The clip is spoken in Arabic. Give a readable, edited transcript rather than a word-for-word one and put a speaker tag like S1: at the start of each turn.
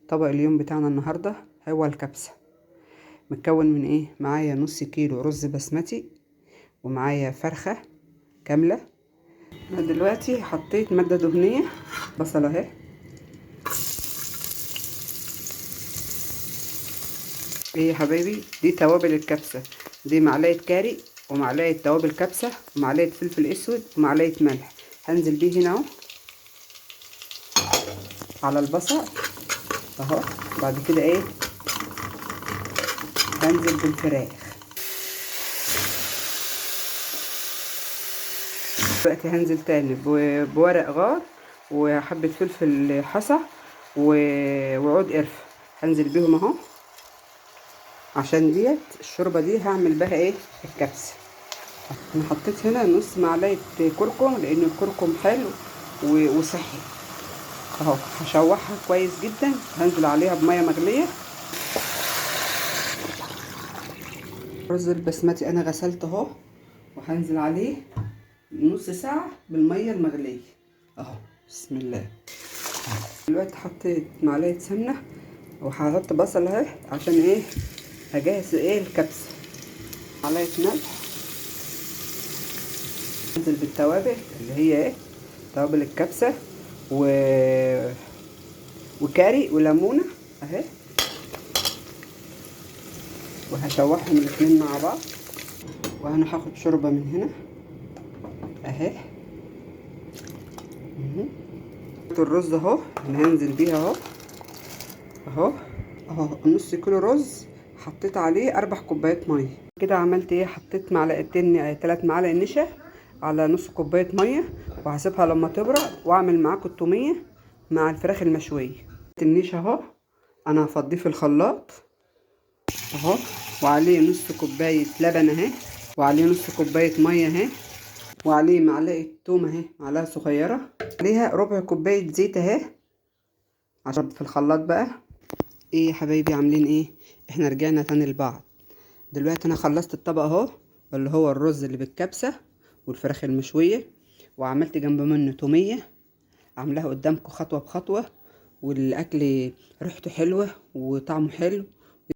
S1: طبق اليوم بتاعنا النهاردة هو الكبسة. متكون من ايه؟ معايا نص كيلو رز بسمتي، ومعايا فرخة كاملة. انا دلوقتي حطيت مادة دهنية، بصلة اهي، ايه يا حبايبي، دي توابل الكبسة. دي معلقة كاري، ومعلقة توابل كبسة، ومعلقة فلفل اسود، ومعلقة ملح. هنزل بيه هنا اهو على البصل اهو. بعد كده ايه؟ هنزل بالفراخ. دلوقتي هنزل تاني بورق غار، وحبة فلفل حصى، وعود قرفة. هنزل بيهم اهو، عشان ديت الشوربة دي هعمل بها ايه؟ الكبسة. انا حطيت هنا نص معلقة كركم، لان الكركم حلو وصحي اهو. هشوحها كويس جدا، هنزل عليها بمية مغلية. الرز البسمتي انا غسلته اهو، وهنزل عليه نص ساعة بالمية المغلية اهو. بسم الله. دلوقتي حطيت معلقة سمنة، وهحط بصل اهي عشان ايه؟ هجهز ايه؟ الكبسة. معلقة ملح. انزل بالتوابل اللي هي ايه؟ توابل الكبسة وكاري وليمونة اهي، وهشوحهم الاتنين مع بعض. وانا هاخد شوربة من هنا اهي. الرز اهو اللي هنزل بيها اهو اهو اهو. نص كيلو رز حطيت عليه 4 كوبايات ميه. كده عملت ايه؟ حطيت معلقتين 3 معالق نشا على نص كوبايه ميه، وهسيبها لما تبرد، واعمل معاكم التوميه مع الفراخ المشويه. النشا اهو انا هفضيه في الخلاط اهو، وعليه نص كوبايه لبن اهي، وعليه نص كوبايه ميه اهي، وعليه معلقه توم اهي، معلقه صغيره، عليها ربع كوبايه زيت اهي، عشان في الخلاط بقى. ايه يا حبايبي، عاملين ايه؟ احنا رجعنا تاني لبعض. دلوقتي انا خلصت الطبق اهو، اللي هو الرز اللي بالكبسة والفراخ المشوية، وعملت جنب منه تومية، عاملاها قدامكم خطوة بخطوة. والاكل ريحته حلوة وطعمه حلو،